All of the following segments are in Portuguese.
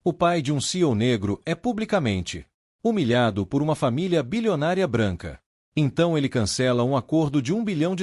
O pai de um CEO negro é publicamente humilhado por uma família bilionária branca. Então ele cancela um acordo de $1 bilhão.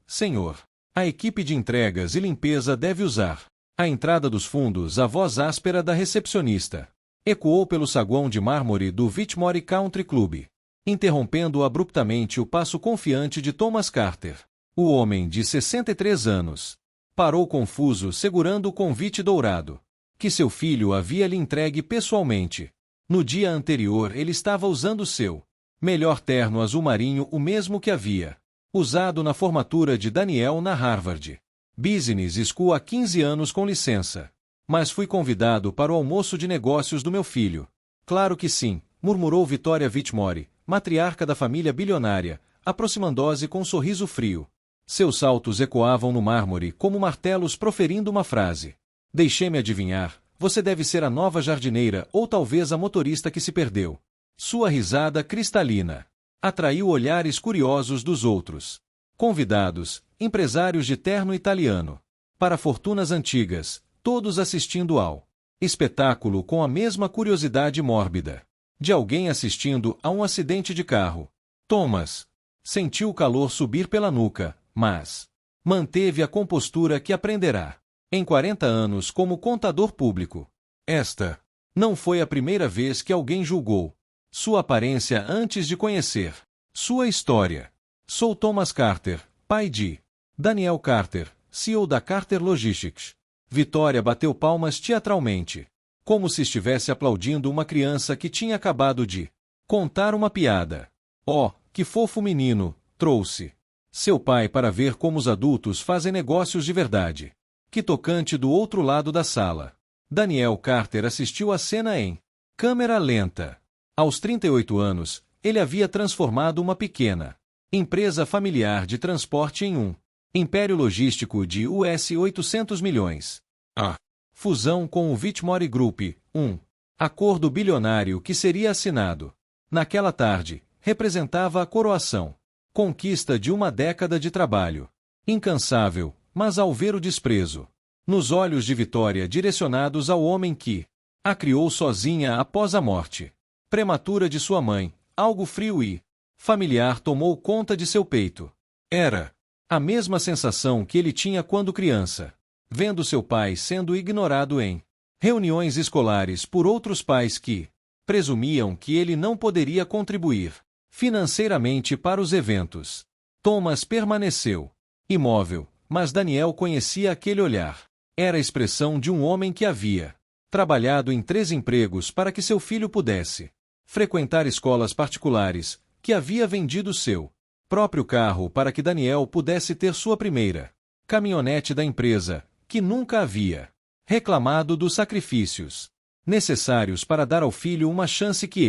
Senhor. A equipe de entregas e limpeza deve usar a entrada dos fundos. A voz áspera da recepcionista ecoou pelo saguão de mármore do Whitmore Country Club, interrompendo abruptamente o passo confiante de Thomas Carter. O homem de 63 anos parou confuso, segurando o convite dourado que seu filho havia lhe entregue pessoalmente. No dia anterior ele estava usando seu melhor terno azul marinho, o mesmo que havia usado na formatura de Daniel na Harvard Business School há 15 anos. Com licença, mas fui convidado para o almoço de negócios do meu filho. Claro que sim, murmurou Victoria Whitmore, matriarca da família bilionária, aproximando-se com um sorriso frio. Seus saltos ecoavam no mármore como martelos proferindo uma frase. Deixe-me adivinhar, você deve ser a nova jardineira ou talvez a motorista que se perdeu. Sua risada cristalina atraiu olhares curiosos dos outros convidados, empresários de terno italiano, para fortunas antigas, todos assistindo ao espetáculo com a mesma curiosidade mórbida de alguém assistindo a um acidente de carro. Thomas sentiu o calor subir pela nuca, mas manteve a compostura que aprenderá em 40 anos como contador público. Esta não foi a primeira vez que alguém julgou sua aparência antes de conhecer sua história. Sou Thomas Carter, pai de Daniel Carter, CEO da Carter Logistics. Victoria bateu palmas teatralmente, como se estivesse aplaudindo uma criança que tinha acabado de contar uma piada. Oh, que fofo menino, trouxe seu pai para ver como os adultos fazem negócios de verdade. Que tocante. Do outro lado da sala, Daniel Carter assistiu à cena em câmera lenta. Aos 38 anos, ele havia transformado uma pequena empresa familiar de transporte em um império logístico de US$ 800 milhões. A fusão com o Whitmore Group, um acordo bilionário que seria assinado naquela tarde, representava a coroação, conquista de uma década de trabalho incansável. Mas ao ver o desprezo nos olhos de Victoria direcionados ao homem que a criou sozinha após a morte prematura de sua mãe, algo frio e familiar tomou conta de seu peito. Era a mesma sensação que ele tinha quando criança, vendo seu pai sendo ignorado em reuniões escolares por outros pais que presumiam que ele não poderia contribuir financeiramente para os eventos. Thomas permaneceu imóvel, mas Daniel conhecia aquele olhar. Era a expressão de um homem que havia trabalhado em 3 empregos para que seu filho pudesse frequentar escolas particulares, que havia vendido seu próprio carro para que Daniel pudesse ter sua primeira caminhonete da empresa, que nunca havia reclamado dos sacrifícios necessários para dar ao filho uma chance que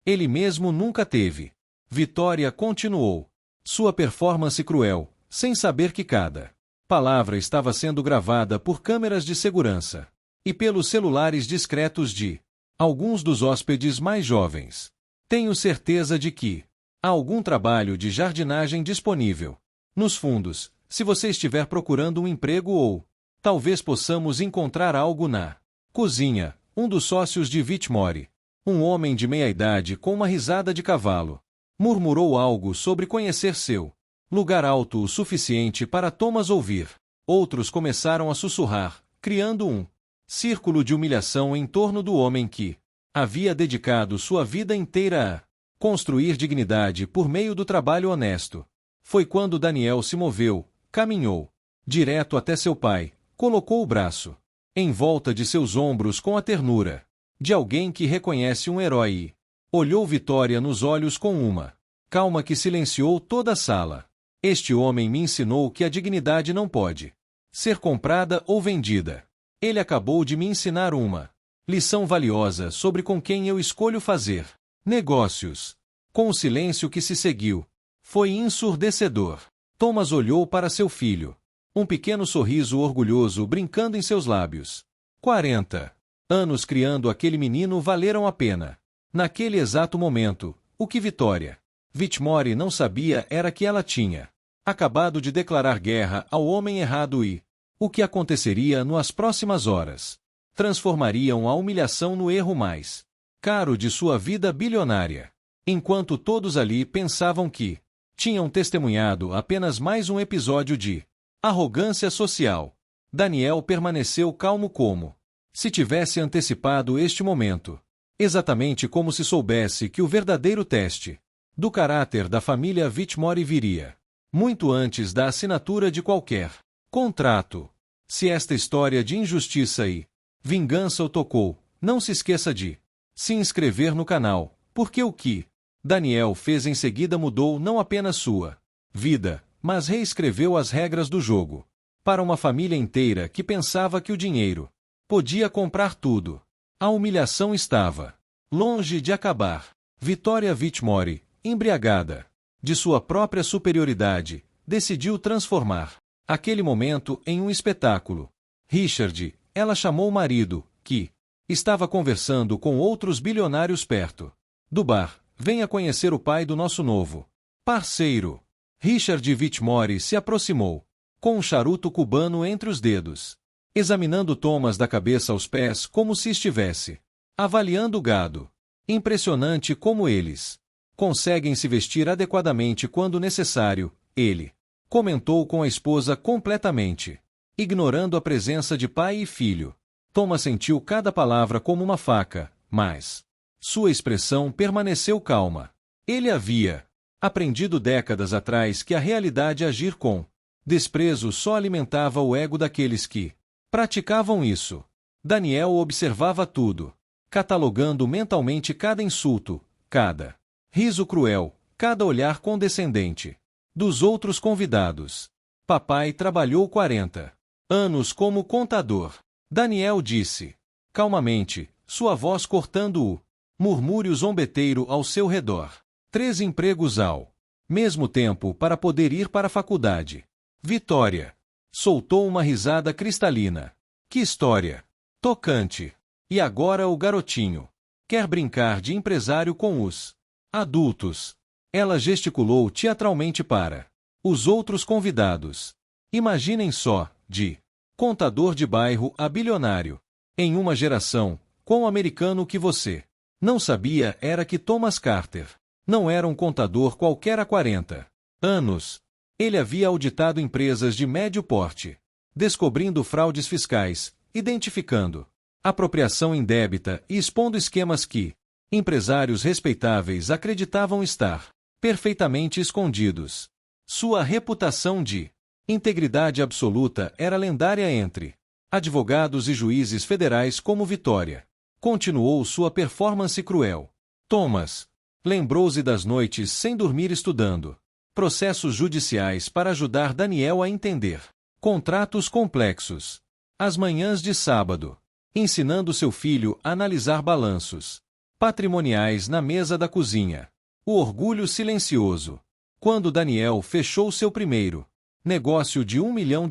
ele mesmo nunca teve. Victoria continuou sua performance cruel, sem saber que cada palavra estava sendo gravada por câmeras de segurança e pelos celulares discretos de alguns dos hóspedes mais jovens. Tenho certeza de que há algum trabalho de jardinagem disponível nos fundos, se você estiver procurando um emprego, ou talvez possamos encontrar algo na cozinha. Um dos sócios de Whitmore, um homem de meia-idade com uma risada de cavalo, murmurou algo sobre conhecer seu lugar alto o suficiente para Thomas ouvir. Outros começaram a sussurrar, criando um círculo de humilhação em torno do homem que havia dedicado sua vida inteira a construir dignidade por meio do trabalho honesto. Foi quando Daniel se moveu, caminhou direto até seu pai, colocou o braço em volta de seus ombros com a ternura de alguém que reconhece um herói e olhou Victoria nos olhos com uma calma que silenciou toda a sala. Este homem me ensinou que a dignidade não pode ser comprada ou vendida. Ele acabou de me ensinar uma lição valiosa sobre com quem eu escolho fazer negócios. Com o silêncio que se seguiu, foi ensurdecedor. Thomas olhou para seu filho, um pequeno sorriso orgulhoso brincando em seus lábios. 40 anos criando aquele menino valeram a pena. Naquele exato momento, o que Victoria Whitmore não sabia era que ela tinha acabado de declarar guerra ao homem errado e o que aconteceria nas próximas horas. transformariam a humilhação no erro mais caro de sua vida bilionária. Enquanto todos ali pensavam que tinham testemunhado apenas mais um episódio de arrogância social, Daniel permaneceu calmo como se tivesse antecipado este momento, exatamente como se soubesse que o verdadeiro teste do caráter da família Whitmore viria muito antes da assinatura de qualquer contrato. Se esta história de injustiça e vingança o tocou, não se esqueça de se inscrever no canal, porque o que Daniel fez em seguida mudou não apenas sua vida, mas reescreveu as regras do jogo. Para uma família inteira que pensava que o dinheiro podia comprar tudo, a humilhação estava longe de acabar. Victoria Whitmore, embriagada de sua própria superioridade, decidiu transformar aquele momento em um espetáculo. Richard, ela chamou o marido, que estava conversando com outros bilionários perto do bar. Venha conhecer o pai do nosso novo parceiro. Richard Whitmore se aproximou, com um charuto cubano entre os dedos, examinando Thomas da cabeça aos pés como se estivesse avaliando o gado. Impressionante como eles conseguem se vestir adequadamente quando necessário, ele comentou com a esposa completamente ignorando a presença de pai e filho. Thomas sentiu cada palavra como uma faca, mas sua expressão permaneceu calma. Ele havia aprendido décadas atrás que a realidade agir com desprezo só alimentava o ego daqueles que praticavam isso. Daniel observava tudo, catalogando mentalmente cada insulto, cada riso cruel, cada olhar condescendente dos outros convidados. Papai trabalhou 40 anos como contador. Daniel disse calmamente, sua voz cortando o murmúrio zombeteiro ao seu redor. 3 empregos ao mesmo tempo para poder ir para a faculdade. Vitória soltou uma risada cristalina. Que história tocante! E agora o garotinho quer brincar de empresário com os adultos. Ela gesticulou teatralmente para os outros convidados. Imaginem só, de contador de bairro a bilionário. Em uma geração, quão americano que você não sabia era que Thomas Carter não era um contador qualquer há 40 anos. Ele havia auditado empresas de médio porte, descobrindo fraudes fiscais, identificando apropriação indébita e expondo esquemas que empresários respeitáveis acreditavam estar perfeitamente escondidos. Sua reputação de integridade absoluta era lendária entre advogados e juízes federais como Vitória. Continuou sua performance cruel. Thomas lembrou-se das noites sem dormir estudando processos judiciais para ajudar Daniel a entender contratos complexos. As manhãs de sábado, ensinando seu filho a analisar balanços patrimoniais na mesa da cozinha. O orgulho silencioso. Quando Daniel fechou seu primeiro negócio de $1 milhão.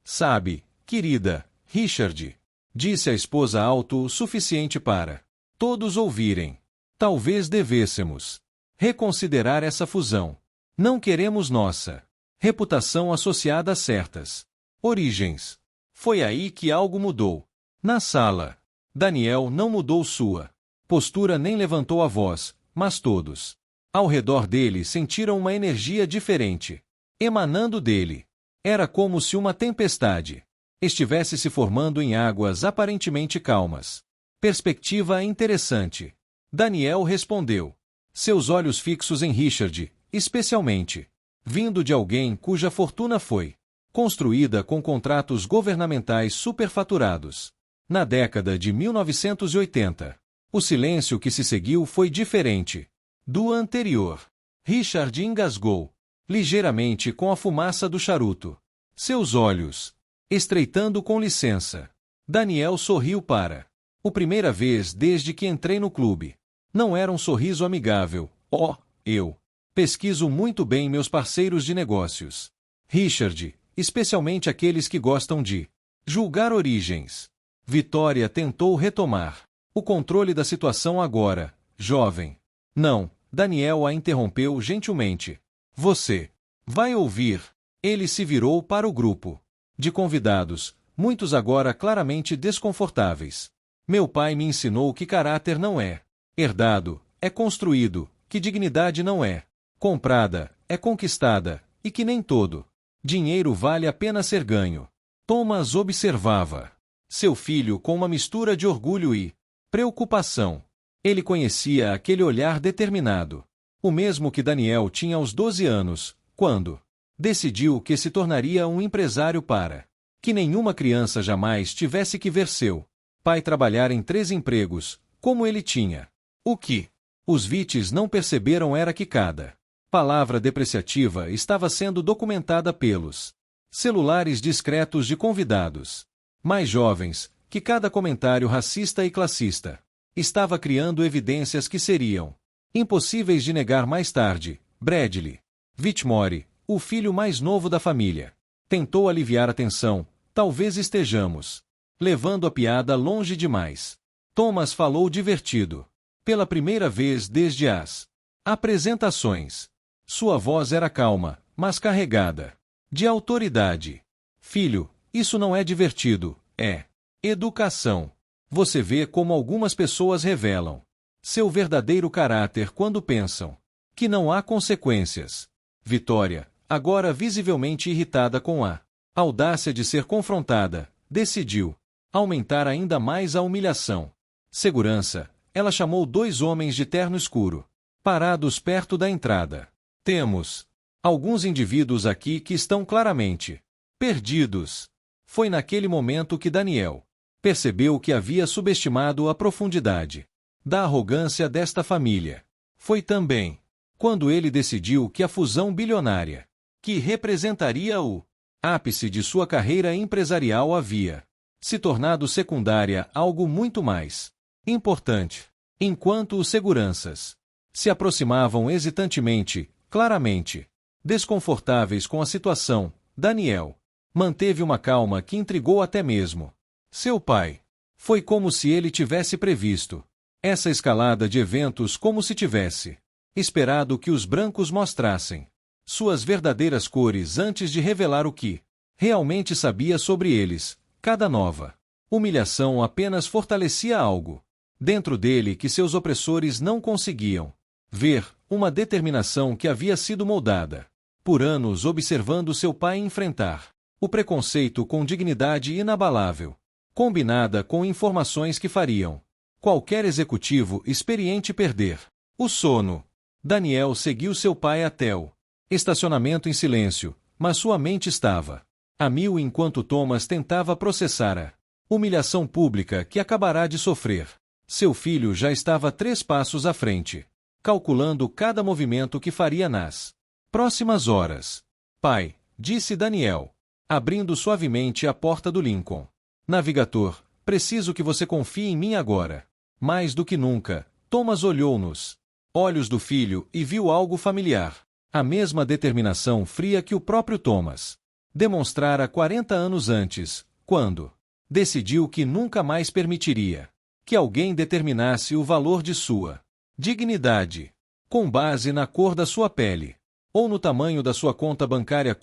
Sabe, querida, Richard, disse a esposa alto o suficiente para todos ouvirem. Talvez devêssemos reconsiderar essa fusão. Não queremos nossa reputação associada a certas origens. Foi aí que algo mudou. Na sala, Daniel não mudou sua postura nem levantou a voz, mas todos ao redor dele sentiram uma energia diferente emanando dele. Era como se uma tempestade estivesse se formando em águas aparentemente calmas. Perspectiva interessante. Daniel respondeu, seus olhos fixos em Richard, especialmente vindo de alguém cuja fortuna foi construída com contratos governamentais superfaturados. Na década de 1980, o silêncio que se seguiu foi diferente do anterior. Richard engasgou ligeiramente com a fumaça do charuto. Seus olhos estreitando com licença. Daniel sorriu para a primeira vez desde que entrei no clube. Não era um sorriso amigável. Oh, eu pesquiso muito bem meus parceiros de negócios. Richard, especialmente aqueles que gostam de julgar origens. Vitória tentou retomar o controle da situação agora, jovem. Não, Daniel a interrompeu gentilmente. Você vai ouvir. Ele se virou para o grupo de convidados, muitos agora claramente desconfortáveis. Meu pai me ensinou que caráter não é herdado, é construído, que dignidade não é comprada, é conquistada, e que nem todo dinheiro vale a pena ser ganho. Thomas observava seu filho com uma mistura de orgulho e preocupação. Ele conhecia aquele olhar determinado, o mesmo que Daniel tinha aos 12 anos, quando decidiu que se tornaria um empresário para que nenhuma criança jamais tivesse que ver seu pai trabalhar em 3 empregos, como ele tinha. O que os Vites não perceberam era que cada palavra depreciativa estava sendo documentada pelos celulares discretos de convidados mais jovens, que cada comentário racista e classista estava criando evidências que seriam impossíveis de negar mais tarde. Bradley Whitmore, o filho mais novo da família, tentou aliviar a tensão. Talvez estejamos levando a piada longe demais. Thomas falou divertido. Pela primeira vez desde as apresentações. Sua voz era calma, mas carregada de autoridade. Filho, isso não é divertido, é educação. Você vê como algumas pessoas revelam seu verdadeiro caráter quando pensam que não há consequências. Vitória, agora visivelmente irritada com a audácia de ser confrontada, decidiu aumentar ainda mais a humilhação. Segurança, ela chamou 2 homens de terno escuro, parados perto da entrada. Temos alguns indivíduos aqui que estão claramente perdidos. Foi naquele momento que Daniel percebeu que havia subestimado a profundidade da arrogância desta família. Foi também quando ele decidiu que a fusão bilionária, que representaria o ápice de sua carreira empresarial, havia se tornado secundária, algo muito mais importante. Enquanto os seguranças se aproximavam hesitantemente, claramente desconfortáveis com a situação, Daniel manteve uma calma que intrigou até mesmo seu pai. Foi como se ele tivesse previsto essa escalada de eventos, como se tivesse esperado que os brancos mostrassem suas verdadeiras cores antes de revelar o que realmente sabia sobre eles. Cada nova humilhação apenas fortalecia algo dentro dele que seus opressores não conseguiam ver, uma determinação que havia sido moldada por anos observando seu pai enfrentar o preconceito com dignidade inabalável, combinada com informações que fariam qualquer executivo experiente perder o sono. Daniel seguiu seu pai até o estacionamento em silêncio, mas sua mente estava a mil enquanto Thomas tentava processar a humilhação pública que acabará de sofrer. Seu filho já estava 3 passos à frente, calculando cada movimento que faria nas próximas horas. Pai, disse Daniel, abrindo suavemente a porta do Lincoln Navigator, preciso que você confie em mim agora. Mais do que nunca. Thomas olhou nos olhos do filho e viu algo familiar. A mesma determinação fria que o próprio Thomas demonstrara 40 anos antes, quando decidiu que nunca mais permitiria que alguém determinasse o valor de sua dignidade com base na cor da sua pele ou no tamanho da sua conta bancária.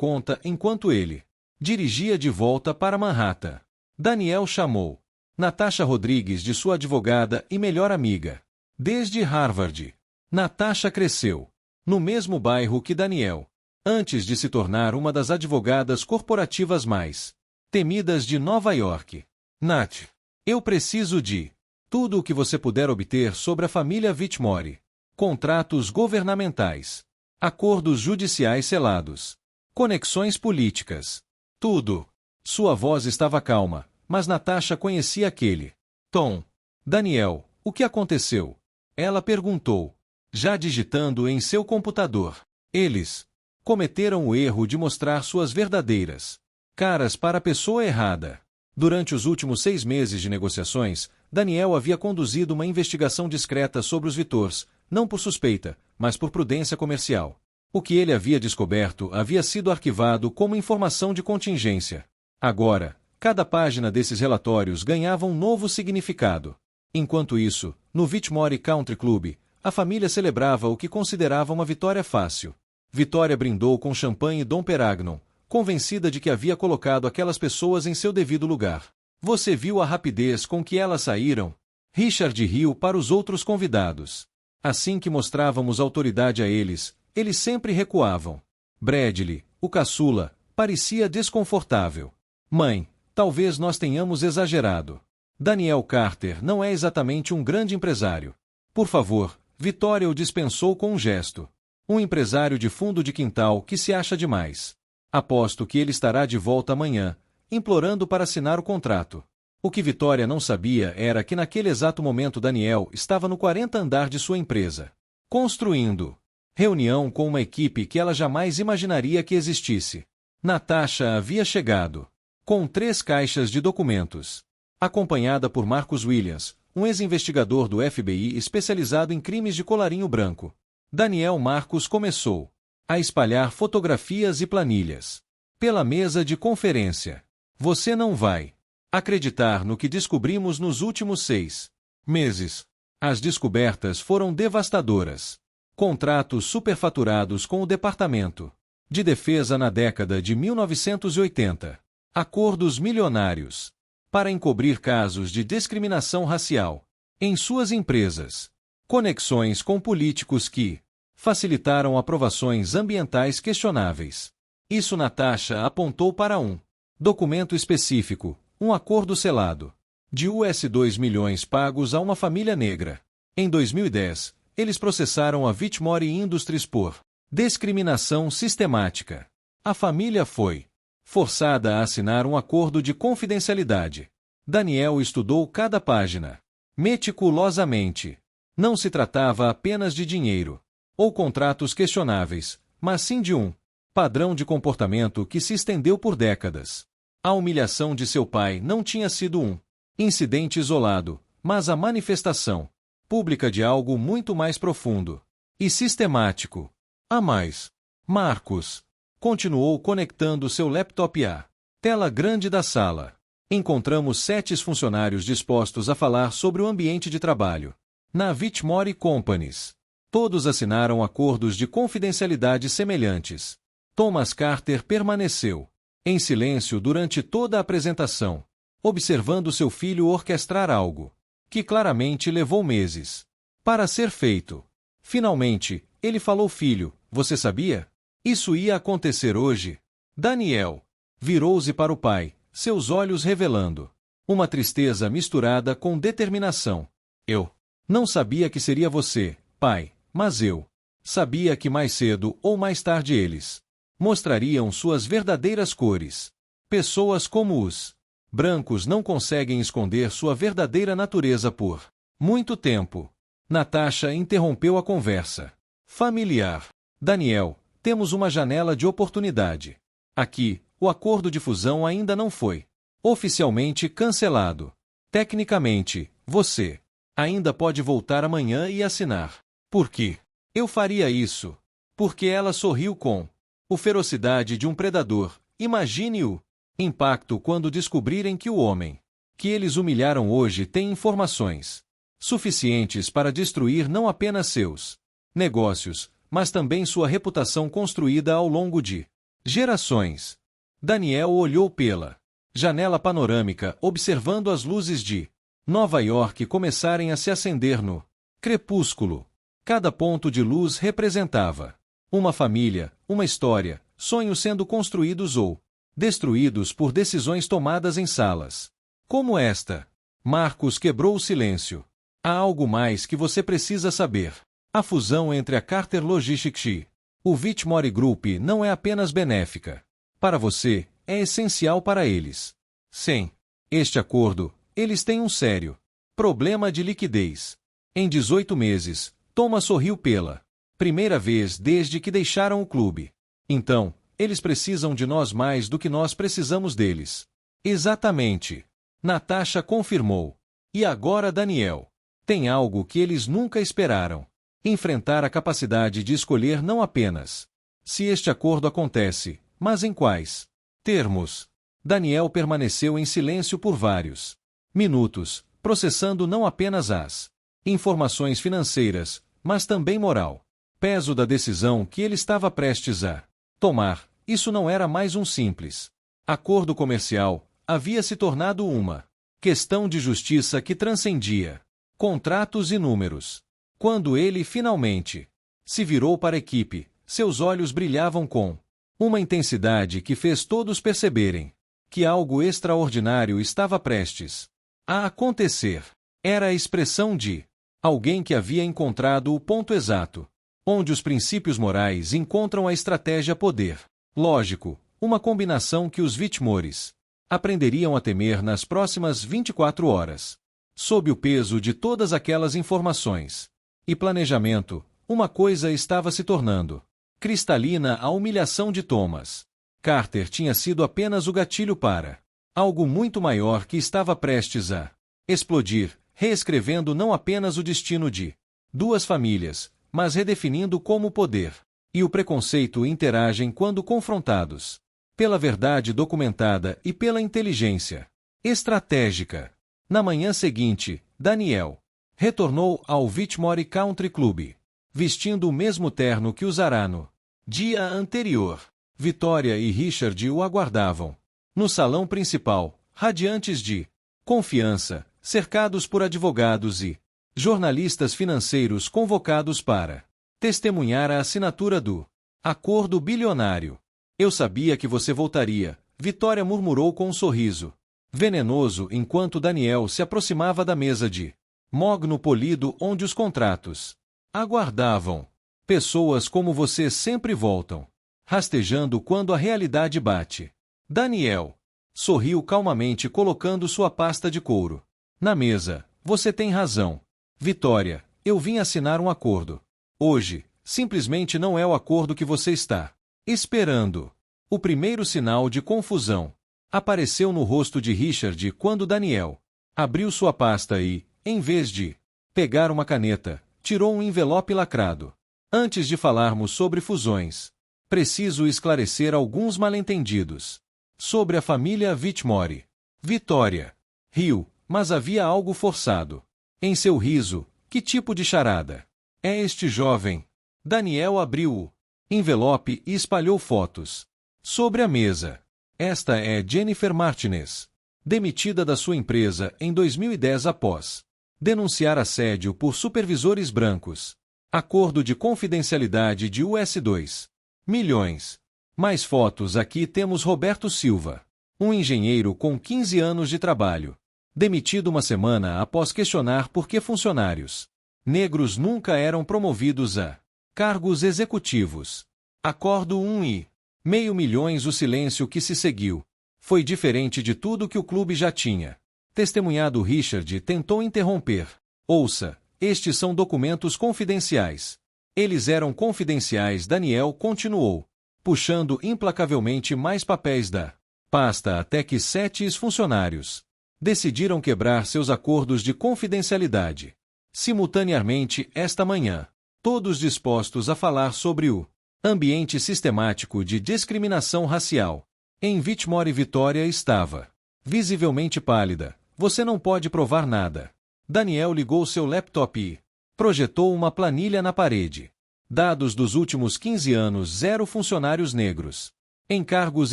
Enquanto ele dirigia de volta para Manhattan, Daniel chamou Natasha Rodrigues de sua advogada e melhor amiga desde Harvard. Natasha cresceu no mesmo bairro que Daniel, antes de se tornar uma das advogadas corporativas mais temidas de Nova York. Nat, eu preciso de tudo o que você puder obter sobre a família Whitmore. Contratos governamentais, acordos judiciais selados, conexões políticas. Tudo. Sua voz estava calma, mas Natasha conhecia aquele tom. Daniel, o que aconteceu? Ela perguntou, já digitando em seu computador. Eles cometeram o erro de mostrar suas verdadeiras caras para a pessoa errada. Durante os últimos 6 meses de negociações, Daniel havia conduzido uma investigação discreta sobre os Vitors, não por suspeita, mas por prudência comercial. O que ele havia descoberto havia sido arquivado como informação de contingência. Agora, cada página desses relatórios ganhava um novo significado. Enquanto isso, no Whitmore Country Club, a família celebrava o que considerava uma vitória fácil. Vitória brindou com champanhe Dom Perignon, convencida de que havia colocado aquelas pessoas em seu devido lugar. Você viu a rapidez com que elas saíram? Richard riu para os outros convidados. Assim que mostrávamos autoridade a eles, eles sempre recuavam. Bradley, o caçula, parecia desconfortável. Mãe, talvez nós tenhamos exagerado. Daniel Carter não é exatamente um grande empresário. Por favor, Vitória o dispensou com um gesto. Um empresário de fundo de quintal que se acha demais. Aposto que ele estará de volta amanhã, implorando para assinar o contrato. O que Vitória não sabia era que naquele exato momento Daniel estava no 40º andar de sua empresa. Construindo. Reunião com uma equipe que ela jamais imaginaria que existisse. Natasha havia chegado. Com 3 caixas de documentos. Acompanhada por Marcus Williams, um ex-investigador do FBI especializado em crimes de colarinho branco. Daniel Marcus começou a espalhar fotografias e planilhas pela mesa de conferência. Você não vai acreditar no que descobrimos nos últimos 6 meses. As descobertas foram devastadoras. Contratos superfaturados com o Departamento de Defesa na década de 1980. Acordos milionários para encobrir casos de discriminação racial em suas empresas. Conexões com políticos que facilitaram aprovações ambientais questionáveis. Isso Natasha apontou para um documento específico, um acordo selado, de US$ 2 milhões pagos a uma família negra. Em 2010, eles processaram a Whitmore Industries por discriminação sistemática. A família foi forçada a assinar um acordo de confidencialidade. Daniel estudou cada página meticulosamente. Não se tratava apenas de dinheiro ou contratos questionáveis, mas sim de um padrão de comportamento que se estendeu por décadas. A humilhação de seu pai não tinha sido um incidente isolado, mas a manifestação pública de algo muito mais profundo e sistemático. A mais, Marcus continuou conectando seu laptop à tela grande da sala. Encontramos 7 funcionários dispostos a falar sobre o ambiente de trabalho na Whitmore Companies. Todos assinaram acordos de confidencialidade semelhantes. Thomas Carter permaneceu em silêncio durante toda a apresentação, observando seu filho orquestrar algo que claramente levou meses para ser feito. Finalmente, ele falou: filho, você sabia? Isso ia acontecer hoje. Daniel virou-se para o pai, seus olhos revelando uma tristeza misturada com determinação. Eu não sabia que seria você, pai, mas eu sabia que mais cedo ou mais tarde eles mostrariam suas verdadeiras cores. Pessoas como os brancos não conseguem esconder sua verdadeira natureza por muito tempo. Natasha interrompeu a conversa familiar. Daniel, temos uma janela de oportunidade. Aqui, o acordo de fusão ainda não foi oficialmente cancelado. Tecnicamente, você ainda pode voltar amanhã e assinar. Por que eu faria isso? Porque ela sorriu com a ferocidade de um predador. Imagine o impacto quando descobrirem que o homem que eles humilharam hoje tem informações suficientes para destruir não apenas seus negócios, mas também sua reputação construída ao longo de gerações. Daniel olhou pela janela panorâmica, observando as luzes de Nova York começarem a se acender no crepúsculo. Cada ponto de luz representava uma família, uma história, sonhos sendo construídos ou destruídos por decisões tomadas em salas como esta. Marcus quebrou o silêncio. Há algo mais que você precisa saber. A fusão entre a Carter Logistics e o Whitmore Group não é apenas benéfica para você, é essencial para eles. Sem este acordo, eles têm um sério problema de liquidez. Em 18 meses, Thomas sorriu pela primeira vez desde que deixaram o clube. Então, eles precisam de nós mais do que nós precisamos deles. Exatamente. Natasha confirmou. E agora Daniel tem algo que eles nunca esperaram. Enfrentar a capacidade de escolher não apenas se este acordo acontece, mas em quais termos. Daniel permaneceu em silêncio por vários minutos, processando não apenas as informações financeiras, mas também moral. Peso da decisão que ele estava prestes a tomar. Isso não era mais um simples acordo comercial, havia se tornado uma questão de justiça que transcendia contratos e números. Quando ele finalmente se virou para a equipe, seus olhos brilhavam com uma intensidade que fez todos perceberem que algo extraordinário estava prestes a acontecer. Era a expressão de alguém que havia encontrado o ponto exato, onde os princípios morais encontram a estratégia poder. Lógico, uma combinação que os Whitmores aprenderiam a temer nas próximas 24 horas. Sob o peso de todas aquelas informações e planejamento, uma coisa estava se tornando cristalina: a humilhação de Thomas Carter tinha sido apenas o gatilho para algo muito maior que estava prestes a explodir, reescrevendo não apenas o destino de duas famílias, mas redefinindo como o poder e o preconceito interagem quando confrontados pela verdade documentada e pela inteligência estratégica. Na manhã seguinte, Daniel retornou ao Whitmore Country Club, vestindo o mesmo terno que usara no dia anterior. Vitória e Richard o aguardavam no salão principal, radiantes de confiança, cercados por advogados e jornalistas financeiros convocados para testemunhar a assinatura do acordo bilionário. Eu sabia que você voltaria, Vitória murmurou com um sorriso venenoso enquanto Daniel se aproximava da mesa de mogno polido onde os contratos aguardavam. Pessoas como você sempre voltam, rastejando quando a realidade bate. Daniel sorriu calmamente colocando sua pasta de couro na mesa. Você tem razão, Vitória, eu vim assinar um acordo. Hoje, simplesmente não é o acordo que você está esperando. O primeiro sinal de confusão apareceu no rosto de Richard quando Daniel abriu sua pasta e, em vez de pegar uma caneta, tirou um envelope lacrado. Antes de falarmos sobre fusões, preciso esclarecer alguns mal-entendidos sobre a família Whitmore. Vitória riu, mas havia algo forçado em seu riso. Que tipo de charada é este jovem? Daniel abriu o envelope e espalhou fotos sobre a mesa. Esta é Jennifer Martinez, demitida da sua empresa em 2010 após denunciar assédio por supervisores brancos. Acordo de confidencialidade de US$ 2 milhões. Mais fotos. Aqui temos Roberto Silva, um engenheiro com 15 anos de trabalho, demitido uma semana após questionar por que funcionários negros nunca eram promovidos a cargos executivos. Acordo R$1,5 milhões. O silêncio que se seguiu foi diferente de tudo que o clube já tinha testemunhado. Richard tentou interromper. Ouça, estes são documentos confidenciais. Eles eram confidenciais. Daniel continuou, puxando implacavelmente mais papéis da pasta até que 7 ex-funcionários decidiram quebrar seus acordos de confidencialidade simultaneamente esta manhã, todos dispostos a falar sobre o ambiente sistemático de discriminação racial em Whitmore. Vitória estava visivelmente pálida. Você não pode provar nada. Daniel ligou seu laptop e projetou uma planilha na parede. Dados dos últimos 15 anos: 0 funcionários negros. Em cargos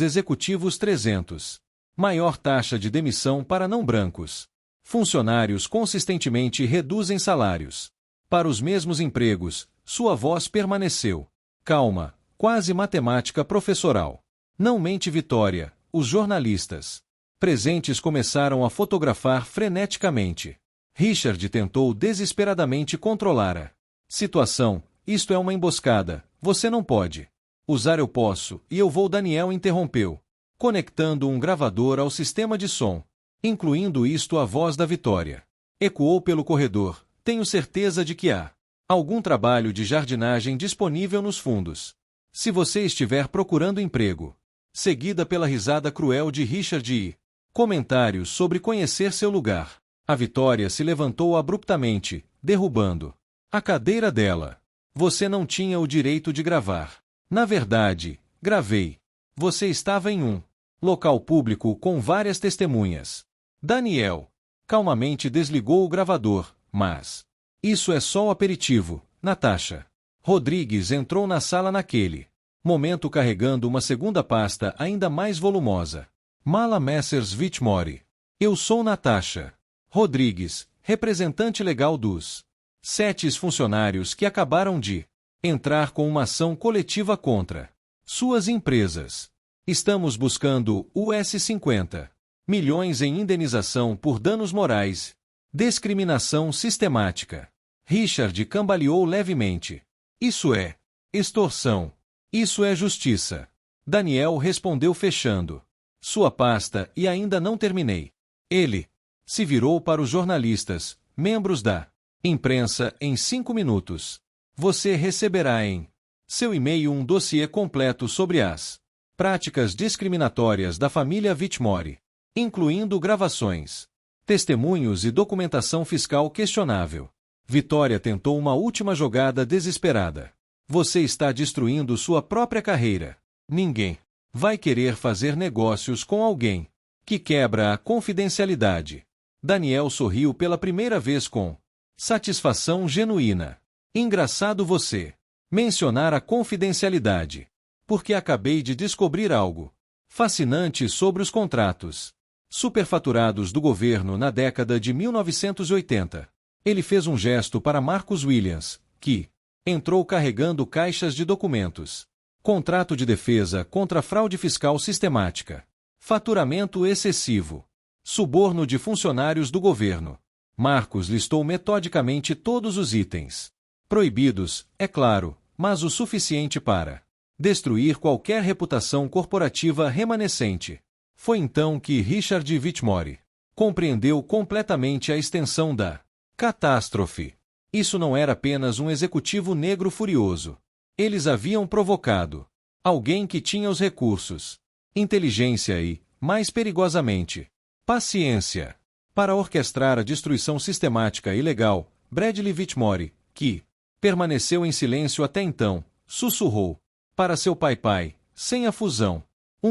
executivos 300. Maior taxa de demissão para não brancos. Funcionários consistentemente reduzem salários para os mesmos empregos. Sua voz permaneceu calma, quase matemática professoral. Não mente, Vitória. Os jornalistas presentes começaram a fotografar freneticamente. Richard tentou desesperadamente controlar a situação. Isto é uma emboscada. Você não pode usar. Eu posso, e eu vou. Daniel interrompeu, conectando um gravador ao sistema de som. Incluindo isto, a voz da Vitória ecoou pelo corredor. Tenho certeza de que há algum trabalho de jardinagem disponível nos fundos. Se você estiver procurando emprego. Seguida pela risada cruel de Richard e comentários sobre conhecer seu lugar. A Vitória se levantou abruptamente, derrubando a cadeira dela. Você não tinha o direito de gravar. Na verdade, gravei. Você estava em um local público com várias testemunhas. Daniel calmamente desligou o gravador. Mas isso é só o aperitivo. Natasha Rodrigues entrou na sala naquele Momento carregando uma segunda pasta ainda mais volumosa. Mala Messrs Whitmore. Eu sou Natasha Rodrigues, representante legal dos 7 funcionários que acabaram de entrar com uma ação coletiva contra suas empresas. Estamos buscando US$ 50 milhões em indenização por danos morais. Discriminação sistemática. Richard cambaleou levemente. Isso é extorsão. Isso é justiça. Daniel respondeu fechando sua pasta e ainda não terminei. Ele se virou para os jornalistas, membros da imprensa, em 5 minutos. Você receberá em seu e-mail um dossiê completo sobre as práticas discriminatórias da família Whitmore, incluindo gravações, testemunhos e documentação fiscal questionável. Vitória tentou uma última jogada desesperada. Você está destruindo sua própria carreira. Ninguém vai querer fazer negócios com alguém que quebra a confidencialidade. Daniel sorriu pela primeira vez com satisfação genuína. Engraçado você mencionar a confidencialidade, porque acabei de descobrir algo fascinante sobre os contratos superfaturados do governo na década de 1980. Ele fez um gesto para Marcus Williams, que entrou carregando caixas de documentos. Contrato de defesa contra fraude fiscal sistemática. Faturamento excessivo. Suborno de funcionários do governo. Marcus listou metodicamente todos os itens. Proibidos, é claro, mas o suficiente para destruir qualquer reputação corporativa remanescente. Foi então que Richard Whitmore compreendeu completamente a extensão da catástrofe. Isso não era apenas um executivo negro furioso. Eles haviam provocado alguém que tinha os recursos, inteligência e, mais perigosamente, paciência para orquestrar a destruição sistemática e legal. Bradley Whitmore, que permaneceu em silêncio até então, sussurrou para seu pai, sem a fusão,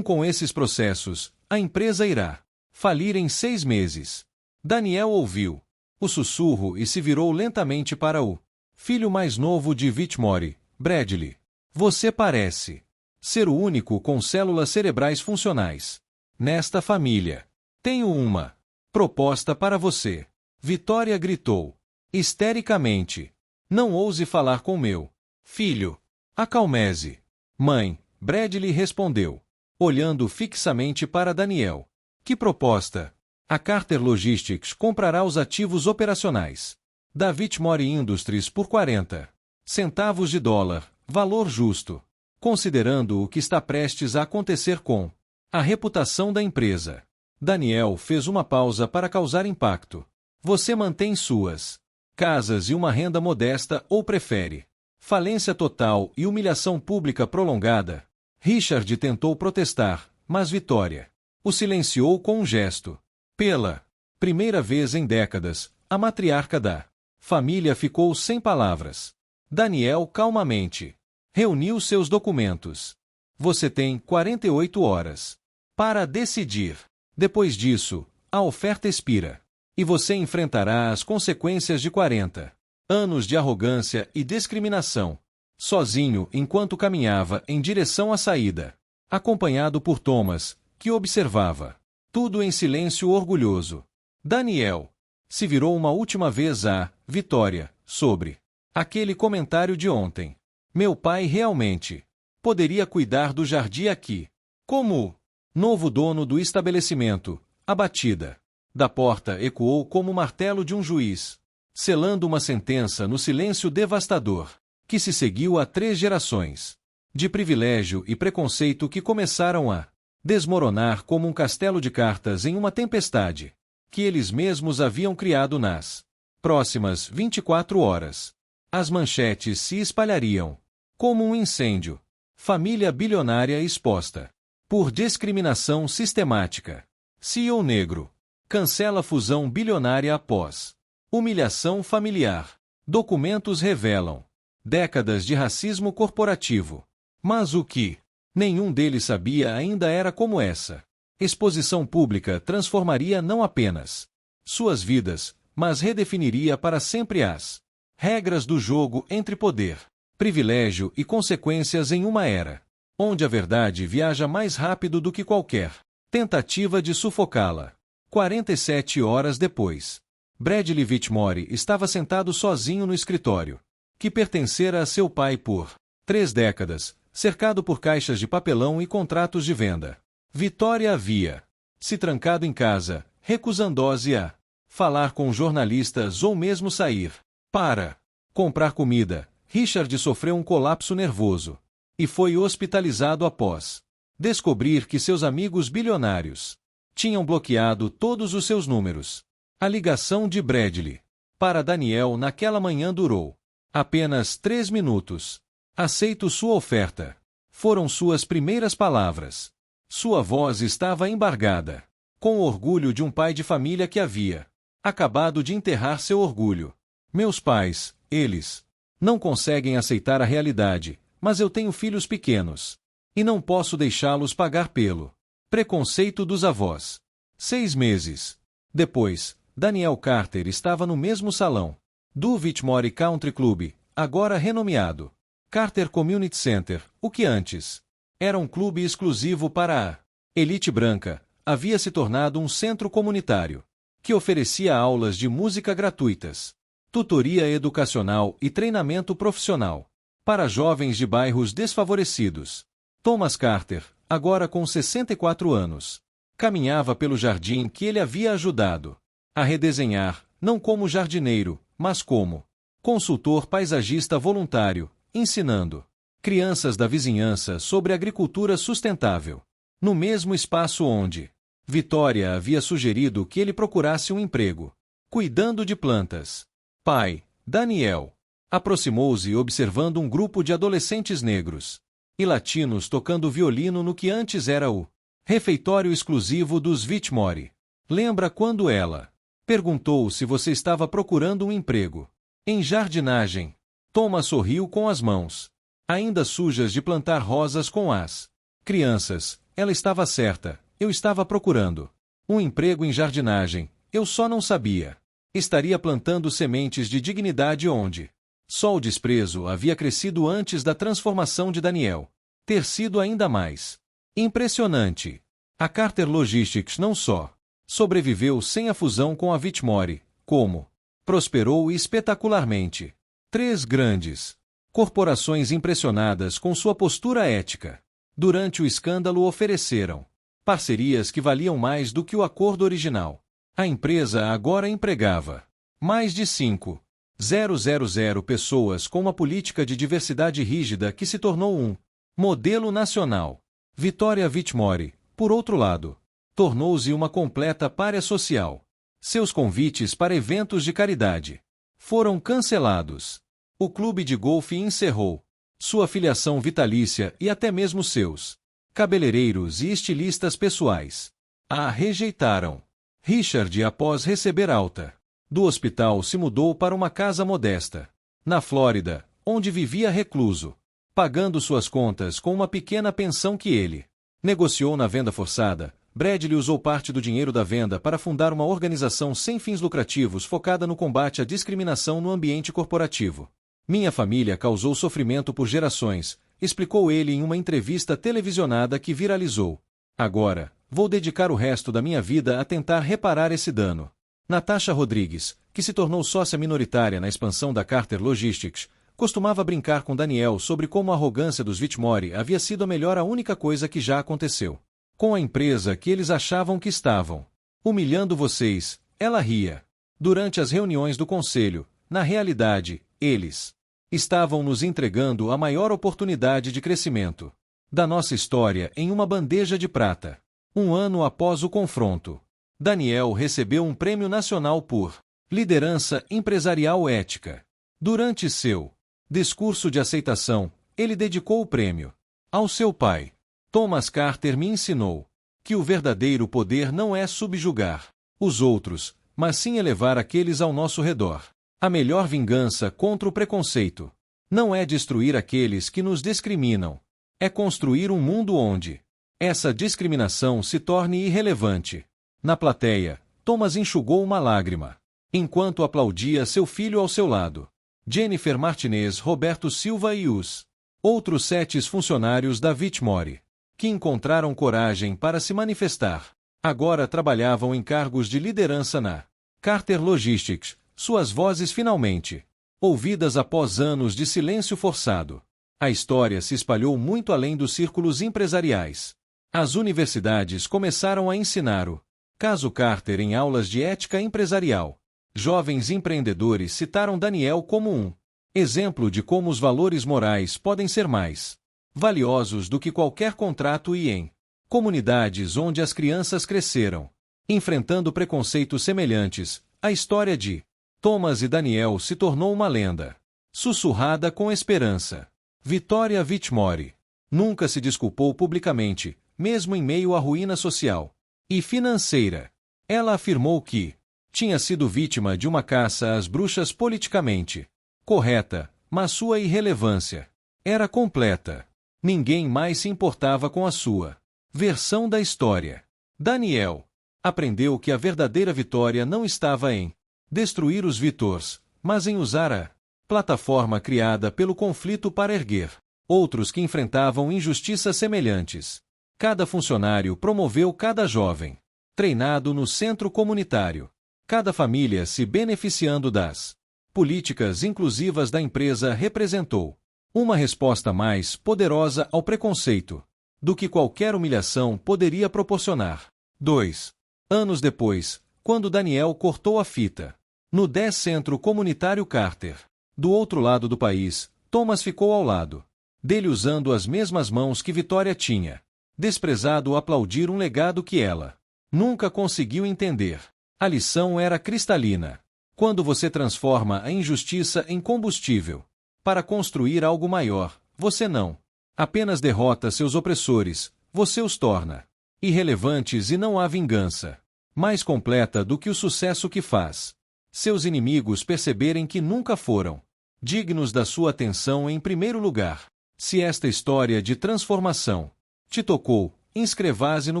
com esses processos, a empresa irá falir em 6 meses. Daniel ouviu o sussurro e se virou lentamente para o filho mais novo de Whitmore. Bradley, você parece ser o único com células cerebrais funcionais nesta família. Tenho uma proposta para você. Vitória gritou histericamente. Não ouse falar com meu filho. Acalmeze. Mãe, Bradley respondeu, olhando fixamente para Daniel. Que proposta? A Carter Logistics comprará os ativos operacionais da Whitmore Industries por 40 centavos de dólar, valor justo, considerando o que está prestes a acontecer com a reputação da empresa. Daniel fez uma pausa para causar impacto. Você mantém suas casas e uma renda modesta ou prefere falência total e humilhação pública prolongada? Richard tentou protestar, mas Vitória o silenciou com um gesto. Pela primeira vez em décadas, a matriarca da família ficou sem palavras. Daniel calmamente reuniu seus documentos. Você tem 48 horas para decidir. Depois disso, a oferta expira. E você enfrentará as consequências de 40 anos de arrogância e discriminação, sozinho enquanto caminhava em direção à saída, acompanhado por Thomas, que observava tudo em silêncio orgulhoso. Daniel se virou uma última vez a Vitória sobre aquele comentário de ontem. Meu pai realmente poderia cuidar do jardim aqui. Como novo dono do estabelecimento, a batida da porta ecoou como o martelo de um juiz, selando uma sentença no silêncio devastador, que se seguiu a 3 gerações de privilégio e preconceito que começaram a desmoronar como um castelo de cartas em uma tempestade, que eles mesmos haviam criado nas próximas 24 horas. As manchetes se espalhariam como um incêndio. Família bilionária exposta por discriminação sistemática. CEO negro cancela fusão bilionária após humilhação familiar. Documentos revelam décadas de racismo corporativo. Mas o que nenhum deles sabia ainda era como essa exposição pública transformaria não apenas suas vidas, mas redefiniria para sempre as regras do jogo entre poder, privilégio e consequências em uma era onde a verdade viaja mais rápido do que qualquer tentativa de sufocá-la. 47 horas depois. Bradley Whitmore estava sentado sozinho no escritório, que pertencera a seu pai por 3 décadas, cercado por caixas de papelão e contratos de venda. Vitória havia se trancado em casa, recusando-se a falar com jornalistas ou mesmo sair para comprar comida. Richard sofreu um colapso nervoso e foi hospitalizado após descobrir que seus amigos bilionários tinham bloqueado todos os seus números. A ligação de Bradley para Daniel naquela manhã durou apenas 3 minutos. Aceito sua oferta. Foram suas primeiras palavras. Sua voz estava embargada, com o orgulho de um pai de família que havia acabado de enterrar seu orgulho. Meus pais, eles não conseguem aceitar a realidade, mas eu tenho filhos pequenos e não posso deixá-los pagar pelo preconceito dos avós. 6 meses depois, Daniel Carter estava no mesmo salão do Whitmore Country Club, agora renomeado Carter Community Center, o que antes era um clube exclusivo para a elite branca, havia se tornado um centro comunitário que oferecia aulas de música gratuitas, tutoria educacional e treinamento profissional para jovens de bairros desfavorecidos. Thomas Carter, agora com 64 anos, caminhava pelo jardim que ele havia ajudado a redesenhar, não como jardineiro, mas como consultor paisagista voluntário, ensinando crianças da vizinhança sobre agricultura sustentável, no mesmo espaço onde Vitória havia sugerido que ele procurasse um emprego, cuidando de plantas. Pai, Daniel, aproximou-se observando um grupo de adolescentes negros e latinos tocando violino no que antes era o refeitório exclusivo dos Whitmore. Lembra quando ela perguntou se você estava procurando um emprego em jardinagem? Thomas sorriu com as mãos ainda sujas de plantar rosas com as crianças. Ela estava certa, eu estava procurando um emprego em jardinagem, eu só não sabia. Estaria plantando sementes de dignidade onde só o desprezo havia crescido antes da transformação de Daniel ter sido ainda mais impressionante. A Carter Logistics não só sobreviveu sem a fusão com a Whitmore, como prosperou espetacularmente. 3 grandes corporações impressionadas com sua postura ética durante o escândalo ofereceram parcerias que valiam mais do que o acordo original. A empresa agora empregava mais de 5.000 pessoas com uma política de diversidade rígida que se tornou um modelo nacional. Vitória Whitmore, por outro lado, tornou-se uma completa pária social. Seus convites para eventos de caridade foram cancelados. O clube de golfe encerrou sua filiação vitalícia e até mesmo seus cabeleireiros e estilistas pessoais a rejeitaram. Richard, após receber alta do hospital, se mudou para uma casa modesta na Flórida, onde vivia recluso, pagando suas contas com uma pequena pensão que ele negociou na venda forçada. Bradley usou parte do dinheiro da venda para fundar uma organização sem fins lucrativos focada no combate à discriminação no ambiente corporativo. Minha família causou sofrimento por gerações, explicou ele em uma entrevista televisionada que viralizou. Agora, vou dedicar o resto da minha vida a tentar reparar esse dano. Natasha Rodrigues, que se tornou sócia minoritária na expansão da Carter Logistics, costumava brincar com Daniel sobre como a arrogância dos Whitmore havia sido a única coisa que já aconteceu com a empresa que eles achavam que estavam humilhando vocês. Ela ria. Durante as reuniões do conselho, na realidade, eles estavam nos entregando a maior oportunidade de crescimento da nossa história em uma bandeja de prata. 1 ano após o confronto, Daniel recebeu um prêmio nacional por liderança empresarial ética. Durante seu discurso de aceitação, ele dedicou o prêmio ao seu pai. Thomas Carter me ensinou que o verdadeiro poder não é subjugar os outros, mas sim elevar aqueles ao nosso redor. A melhor vingança contra o preconceito não é destruir aqueles que nos discriminam, é construir um mundo onde essa discriminação se torne irrelevante. Na plateia, Thomas enxugou uma lágrima, enquanto aplaudia seu filho ao seu lado. Jennifer Martinez, Roberto Silva e os Outros 7 funcionários da Whitmore, que encontraram coragem para se manifestar, agora trabalhavam em cargos de liderança na Carter Logistics, suas vozes finalmente ouvidas após anos de silêncio forçado. A história se espalhou muito além dos círculos empresariais. As universidades começaram a ensinar o caso Carter em aulas de ética empresarial. Jovens empreendedores citaram Daniel como um exemplo de como os valores morais podem ser mais valiosos do que qualquer contrato, e em comunidades onde as crianças cresceram enfrentando preconceitos semelhantes, a história de Thomas e Daniel se tornou uma lenda sussurrada com esperança. Victoria Whitmore nunca se desculpou publicamente, mesmo em meio à ruína social e financeira. Ela afirmou que tinha sido vítima de uma caça às bruxas politicamente correta, mas sua irrelevância era completa. Ninguém mais se importava com a sua versão da história. Daniel aprendeu que a verdadeira vitória não estava em destruir os Victors, mas em usar a plataforma criada pelo conflito para erguer outros que enfrentavam injustiças semelhantes. Cada funcionário promoveu cada jovem treinado no centro comunitário. Cada família se beneficiando das políticas inclusivas da empresa representou uma resposta mais poderosa ao preconceito do que qualquer humilhação poderia proporcionar. 2 anos depois, quando Daniel cortou a fita no 10 Centro Comunitário Carter, do outro lado do país, Thomas ficou ao lado dele usando as mesmas mãos que Victoria tinha desprezado aplaudir um legado que ela nunca conseguiu entender. A lição era cristalina. Quando você transforma a injustiça em combustível para construir algo maior, você não apenas derrota seus opressores, você os torna irrelevantes, e não há vingança mais completa do que o sucesso que faz seus inimigos perceberem que nunca foram dignos da sua atenção em primeiro lugar. Se esta história de transformação te tocou, inscreva-se no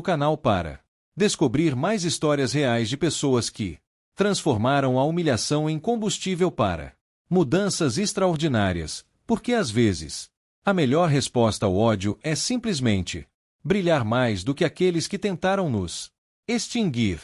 canal para descobrir mais histórias reais de pessoas que transformaram a humilhação em combustível para mudanças extraordinárias, porque às vezes a melhor resposta ao ódio é simplesmente brilhar mais do que aqueles que tentaram nos extinguir.